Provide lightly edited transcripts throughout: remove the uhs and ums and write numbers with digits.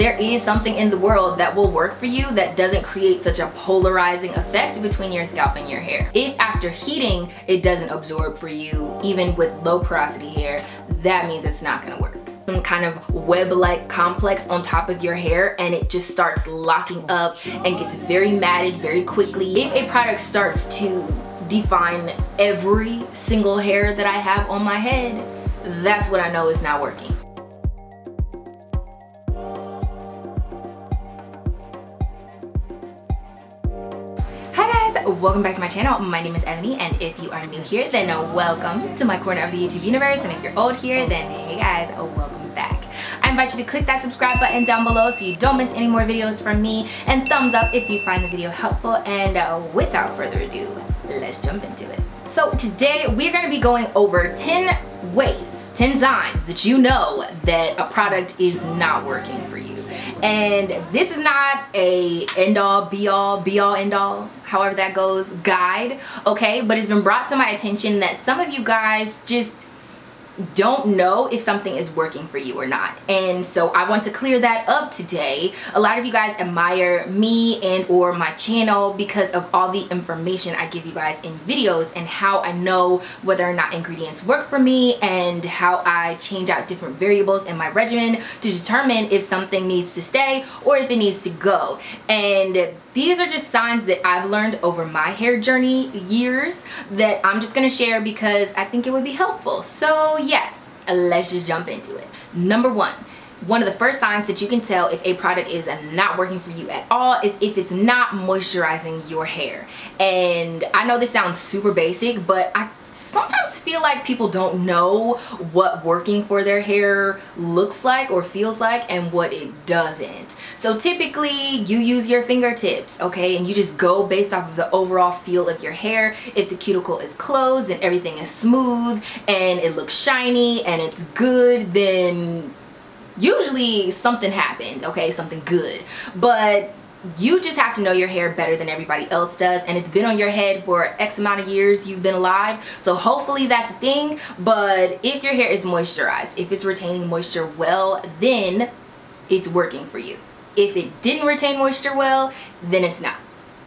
There is something in the world that will work for you that doesn't create such a polarizing effect between your scalp and your hair. If after heating it doesn't absorb for you, even with low porosity hair, that means it's not gonna work. Some kind of web-like complex on top of your hair and it just starts locking up and gets very matted very quickly. If a product starts to define every single hair that I have on my head, that's what I know is not working. Welcome back to my channel. My name is Ebony, and if you are new here, then welcome to my corner of the YouTube universe, and if you're old here, then hey guys, welcome back. I invite you to click that subscribe button down below so you don't miss any more videos from me, and thumbs up if you find the video helpful, and without further ado, let's jump into it. So today we're going to be going over 10 signs that you know that a product is not working for you. And this is not a end-all, be-all, end-all, however that goes, guide, okay? But it's been brought to my attention that some of you guys just don't know if something is working for you or not. And so I want to clear that up today. A lot of you guys admire me and or my channel because of all the information I give you guys in videos and how I know whether or not ingredients work for me and how I change out different variables in my regimen to determine if something needs to stay or if it needs to go. And these are just signs that I've learned over my hair journey years that I'm just gonna share because I think it would be helpful. So yeah, let's just jump into it. Number one of the first signs that you can tell if a product is not working for you at all is if it's not moisturizing your hair. And I know this sounds super basic, but I sometimes feel like people don't know what working for their hair looks like or feels like and what it doesn't. So typically you use your fingertips, okay, and you just go based off of the overall feel of your hair. If the cuticle is closed and everything is smooth and it looks shiny and it's good, then usually something happened, okay, something good. But you just have to know your hair better than everybody else does, and it's been on your head for X amount of years you've been alive, so hopefully that's a thing. But if your hair is moisturized, if it's retaining moisture well, then it's working for you. If it didn't retain moisture well, then it's not.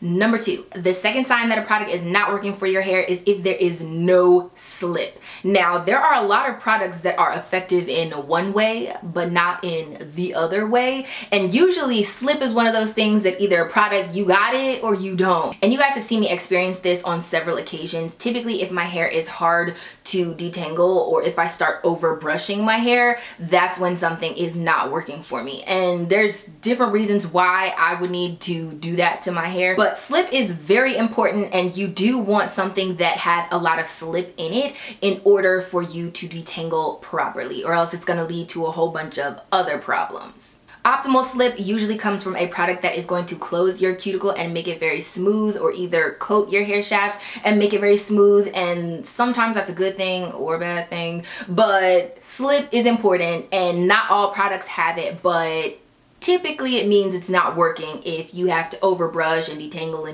Number two, the second sign that a product is not working for your hair is if there is no slip. Now, there are a lot of products that are effective in one way, but not in the other way. And usually slip is one of those things that either a product, you got it or you don't. And you guys have seen me experience this on several occasions. Typically, if my hair is hard to detangle or if I start over brushing my hair, that's when something is not working for me. And there's different reasons why I would need to do that to my hair. But slip is very important, and you do want something that has a lot of slip in it in order for you to detangle properly, or else it's going to lead to a whole bunch of other problems. Optimal slip usually comes from a product that is going to close your cuticle and make it very smooth, or either coat your hair shaft and make it very smooth, and sometimes that's a good thing or a bad thing, but slip is important and not all products have it, but typically it means it's not working if you have to overbrush and detangle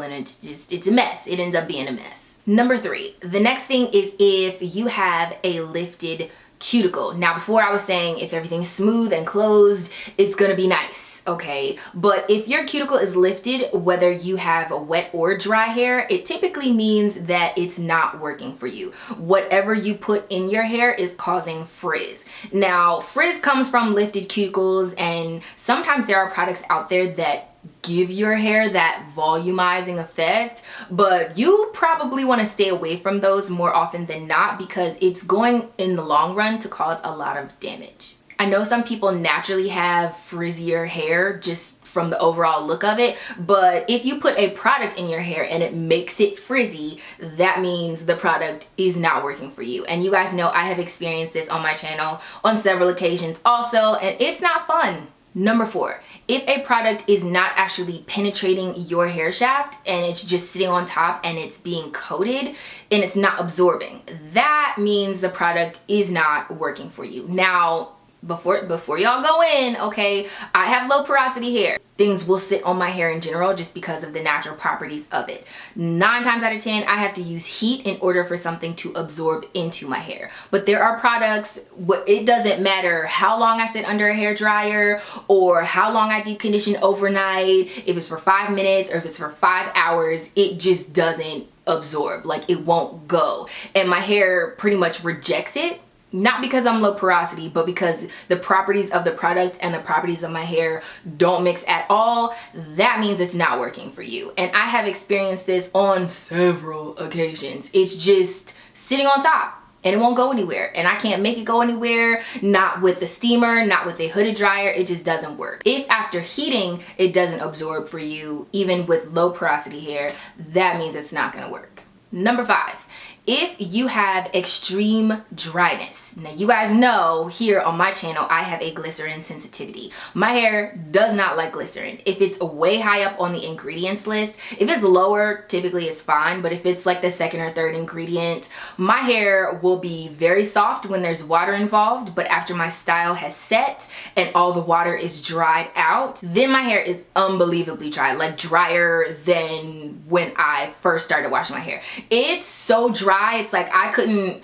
and it's a mess. It ends up being a mess. Number three, the next thing is if you have a lifted cuticle. Now, before I was saying if everything is smooth and closed, it's gonna be nice, okay? But if your cuticle is lifted, whether you have a wet or dry hair, it typically means that it's not working for you. Whatever you put in your hair is causing frizz. Now, frizz comes from lifted cuticles, and sometimes there are products out there that give your hair that volumizing effect, but you probably want to stay away from those more often than not because it's going in the long run to cause a lot of damage. I know some people naturally have frizzier hair just from the overall look of it, but if you put a product in your hair and it makes it frizzy, that means the product is not working for you. And you guys know I have experienced this on my channel on several occasions also, and it's not fun. Number four, if a product is not actually penetrating your hair shaft and it's just sitting on top and it's being coated and it's not absorbing, that means the product is not working for you. Now, before y'all go in, okay, I have low porosity hair. Things will sit on my hair in general just because of the natural properties of it. 9 times out of 10, I have to use heat in order for something to absorb into my hair. But there are products, it doesn't matter how long I sit under a hair dryer or how long I deep condition overnight, if it's for 5 minutes or if it's for 5 hours, it just doesn't absorb. Like, it won't go. And my hair pretty much rejects it. Not because I'm low porosity, but because the properties of the product and the properties of my hair don't mix at all. That means it's not working for you. And I have experienced this on several occasions. It's just sitting on top and it won't go anywhere. And I can't make it go anywhere, not with the steamer, not with a hooded dryer. It just doesn't work. If after heating, it doesn't absorb for you, even with low porosity hair, that means it's not gonna work. Number 5. If you have extreme dryness. Now, you guys know here on my channel, I have a glycerin sensitivity. My hair does not like glycerin. If it's way high up on the ingredients list, if it's lower, typically it's fine. But if it's like the 2nd or 3rd ingredient, my hair will be very soft when there's water involved. But after my style has set and all the water is dried out, then my hair is unbelievably dry, like drier than when I first started washing my hair. It's so dry. It's like I couldn't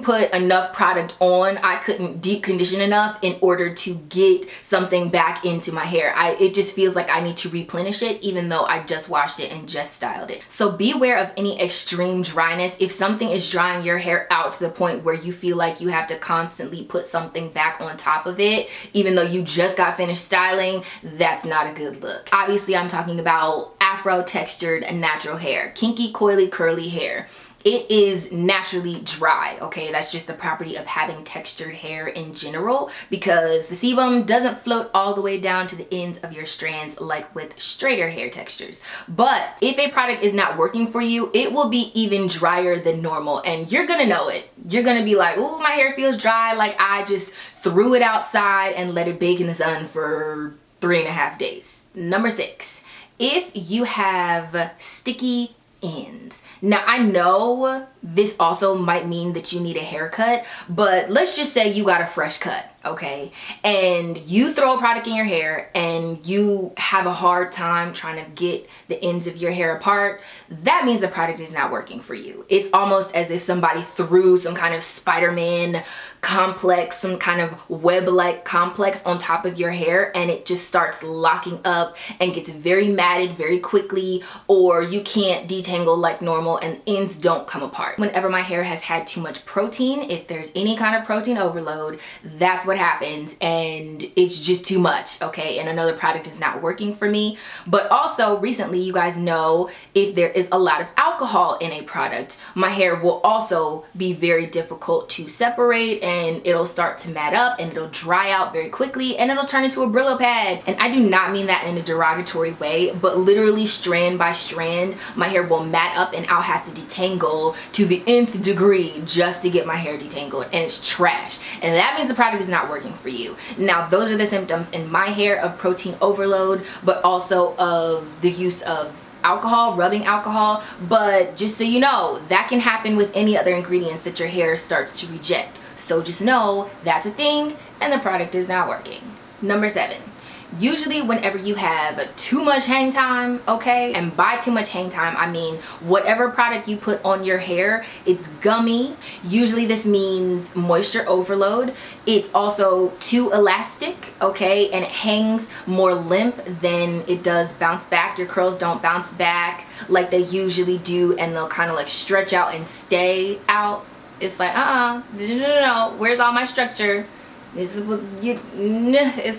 put enough product on. I couldn't deep condition enough in order to get something back into my hair. It just feels like I need to replenish it even though I just washed it and just styled it. So be aware of any extreme dryness. If something is drying your hair out to the point where you feel like you have to constantly put something back on top of it, even though you just got finished styling, that's not a good look. Obviously, I'm talking about afro textured natural hair, kinky, coily, curly hair. It is naturally dry, okay? That's just the property of having textured hair in general, because the sebum doesn't float all the way down to the ends of your strands like with straighter hair textures. But if a product is not working for you, it will be even drier than normal, and you're gonna know it. You're gonna be like, oh, my hair feels dry, like I just threw it outside and let it bake in the sun for 3.5 days. Number 6, if you have sticky ends. Now, I know this also might mean that you need a haircut, but let's just say you got a fresh cut, okay? And you throw a product in your hair and you have a hard time trying to get the ends of your hair apart. That means the product is not working for you. It's almost as if somebody threw some kind of Spider-Man complex, some kind of web-like complex on top of your hair, and it just starts locking up and gets very matted very quickly, or you can't detangle like normal and ends don't come apart. Whenever my hair has had too much protein, if there's any kind of protein overload, that's what happens, and it's just too much, okay? And another product is not working for me. But also recently, you guys know, if there is a lot of alcohol in a product, my hair will also be very difficult to separate, and it'll start to mat up and it'll dry out very quickly and it'll turn into a Brillo pad. And I do not mean that in a derogatory way, but literally strand by strand, my hair will mat up and I'll have to detangle to the nth degree just to get my hair detangled, and it's trash. And that means the product is not working for you. Now, those are the symptoms in my hair of protein overload, but also of the use of alcohol, rubbing alcohol. But just so you know, that can happen with any other ingredients that your hair starts to reject. So just know that's a thing and the product is not working. Number 7. Usually whenever you have too much hang time, okay, and by too much hang time, I mean whatever product you put on your hair, it's gummy. Usually this means moisture overload. It's also too elastic, okay, and it hangs more limp than it does bounce back. Your curls don't bounce back like they usually do, and they'll kind of like stretch out and stay out. It's like, no, where's all my structure? It's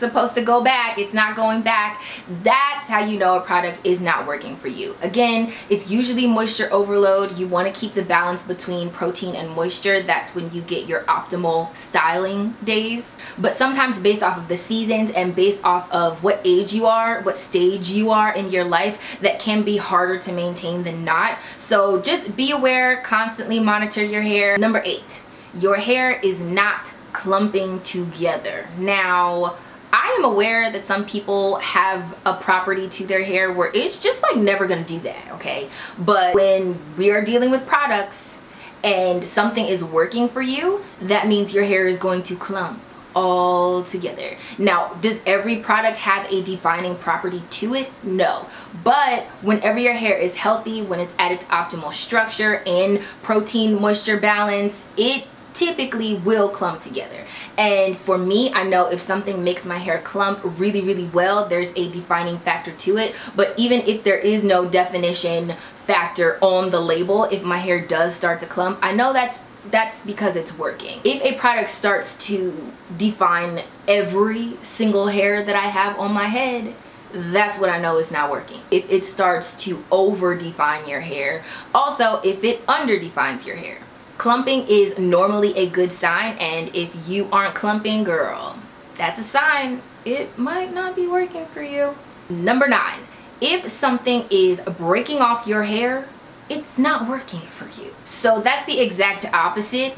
supposed to go back. It's not going back. That's how you know a product is not working for you. Again, it's usually moisture overload. You want to keep the balance between protein and moisture. That's when you get your optimal styling days. But sometimes based off of the seasons and based off of what age you are, what stage you are in your life, that can be harder to maintain than not. So just be aware, constantly monitor your hair. Number 8, your hair is not clumping together. Now, I am aware that some people have a property to their hair where it's just like never gonna do that, okay? But when we are dealing with products and something is working for you, that means your hair is going to clump all together. Now, does every product have a defining property to it? No. But whenever your hair is healthy, when it's at its optimal structure and protein moisture balance, it typically will clump together. And for me, I know if something makes my hair clump really, really well, there's a defining factor to it. But even if there is no definition factor on the label, if my hair does start to clump, I know that's because it's working. If a product starts to define every single hair that I have on my head, that's what I know is not working. If it starts to over define your hair, also if it under defines your hair. Clumping is normally a good sign, and if you aren't clumping, girl, that's a sign it might not be working for you. Number 9, if something is breaking off your hair, it's not working for you. So that's the exact opposite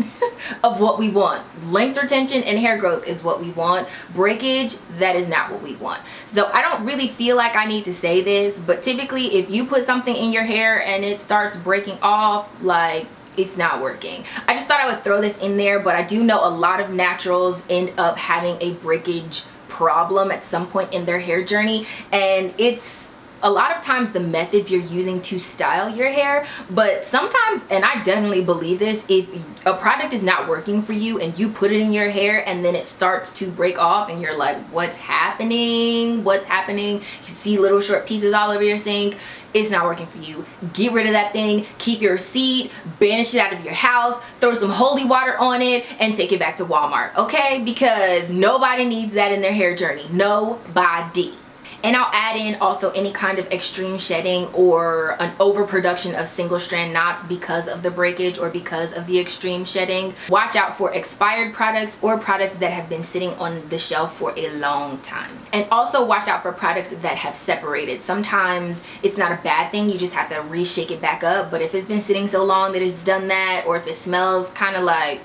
of what we want. Length retention and hair growth is what we want. Breakage, that is not what we want. So I don't really feel like I need to say this, but typically if you put something in your hair and it starts breaking off, like, it's not working. I just thought I would throw this in there, but I do know a lot of naturals end up having a breakage problem at some point in their hair journey, and it's a lot of times the methods you're using to style your hair. But sometimes, and I definitely believe this, if a product is not working for you and you put it in your hair and then it starts to break off and you're like, what's happening? What's happening? You see little short pieces all over your sink. It's not working for you. Get rid of that thing, keep your receipt, banish it out of your house, throw some holy water on it, and take it back to Walmart, okay? Because nobody needs that in their hair journey. Nobody. And I'll add in also any kind of extreme shedding or an overproduction of single strand knots because of the breakage or because of the extreme shedding. Watch out for expired products or products that have been sitting on the shelf for a long time. And also watch out for products that have separated. Sometimes it's not a bad thing, you just have to reshake it back up. But if it's been sitting so long that it's done that, or if it smells kind of like,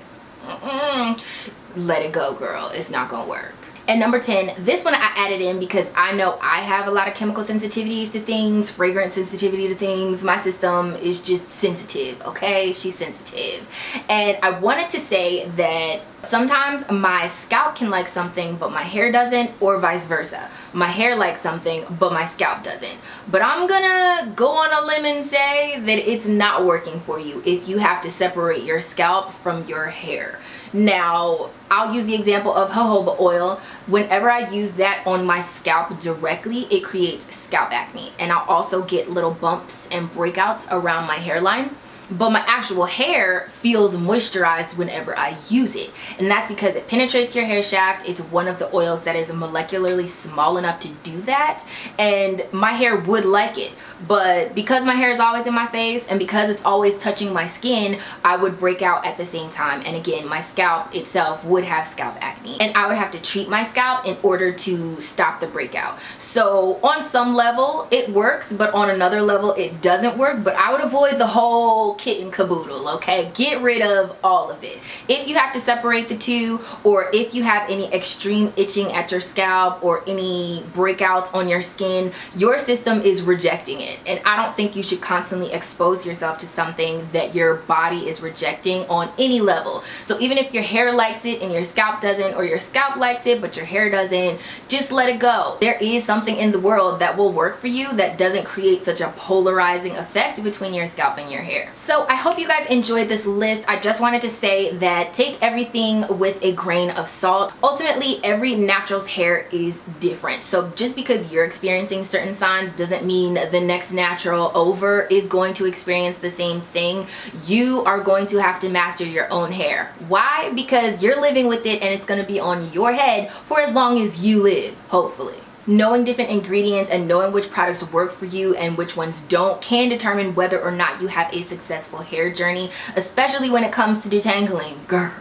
let it go, girl. It's not gonna work. And number 10, this one I added in because I know I have a lot of chemical sensitivities to things, fragrance sensitivity to things. My system is just sensitive, okay? She's sensitive. And I wanted to say that sometimes my scalp can like something but my hair doesn't, or vice versa. My hair likes something but my scalp doesn't. But I'm gonna go on a limb and say that it's not working for you if you have to separate your scalp from your hair. Now, I'll use the example of jojoba oil. Whenever I use that on my scalp directly, it creates scalp acne. And I'll also get little bumps and breakouts around my hairline. But my actual hair feels moisturized whenever I use it, and that's because it penetrates your hair shaft. It's one of the oils that is molecularly small enough to do that, and my hair would like it. But because my hair is always in my face and because it's always touching my skin, I would break out at the same time. And again, my scalp itself would have scalp acne, and I would have to treat my scalp in order to stop the breakout. So on some level it works, but on another level it doesn't work. But I would avoid the whole kit and caboodle, okay? Get rid of all of it. If you have to separate the two, or if you have any extreme itching at your scalp or any breakouts on your skin, your system is rejecting it. And I don't think you should constantly expose yourself to something that your body is rejecting on any level. So even if your hair likes it and your scalp doesn't, or your scalp likes it but your hair doesn't, just let it go. There is something in the world that will work for you that doesn't create such a polarizing effect between your scalp and your hair. So I hope you guys enjoyed this list. I just wanted to say that take everything with a grain of salt. Ultimately, every natural's hair is different. So just because you're experiencing certain signs doesn't mean the next natural over is going to experience the same thing. You are going to have to master your own hair. Why? Because you're living with it and it's going to be on your head for as long as you live, hopefully. Knowing different ingredients and knowing which products work for you and which ones don't can determine whether or not you have a successful hair journey, especially when it comes to detangling. Girl,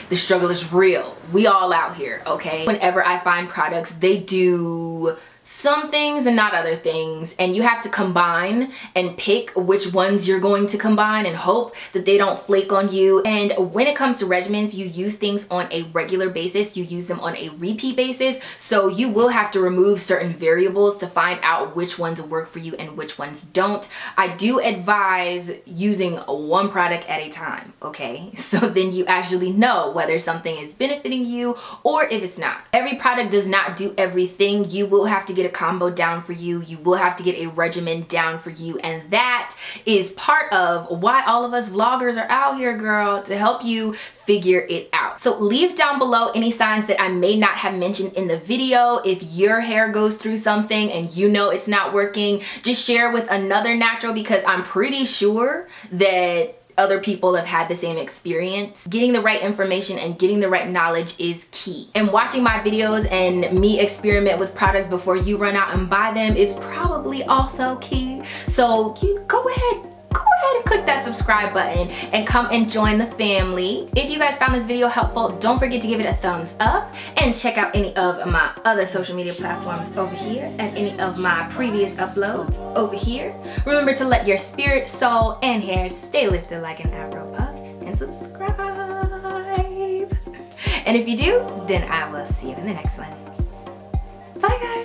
the struggle is real. We all out here, okay? Whenever I find products, they do some things and not other things, and you have to combine and pick which ones you're going to combine and hope that they don't flake on you. And when it comes to regimens, you use things on a regular basis, you use them on a repeat basis, so you will have to remove certain variables to find out which ones work for you and which ones don't. I do advise using one product at a time, okay? So then you actually know whether something is benefiting you or if it's not. Every product does not do everything. You will have to get a combo down for you. You will have to get a regimen down for you. And that is part of why all of us vloggers are out here, girl, to help you figure it out. So leave down below any signs that I may not have mentioned in the video. If your hair goes through something and you know it's not working, just share with another natural, because I'm pretty sure that other people have had the same experience. Getting the right information and getting the right knowledge is key. And watching my videos and me experiment with products before you run out and buy them is probably also key. So you go ahead and click that subscribe button and come and join the family. If you guys found this video helpful, don't forget to give it a thumbs up and check out any of my other social media platforms over here and any of my previous uploads over here. Remember to let your spirit, soul, and hair stay lifted like an Afro puff, and subscribe. And if you do, then I will see you in the next one. Bye guys.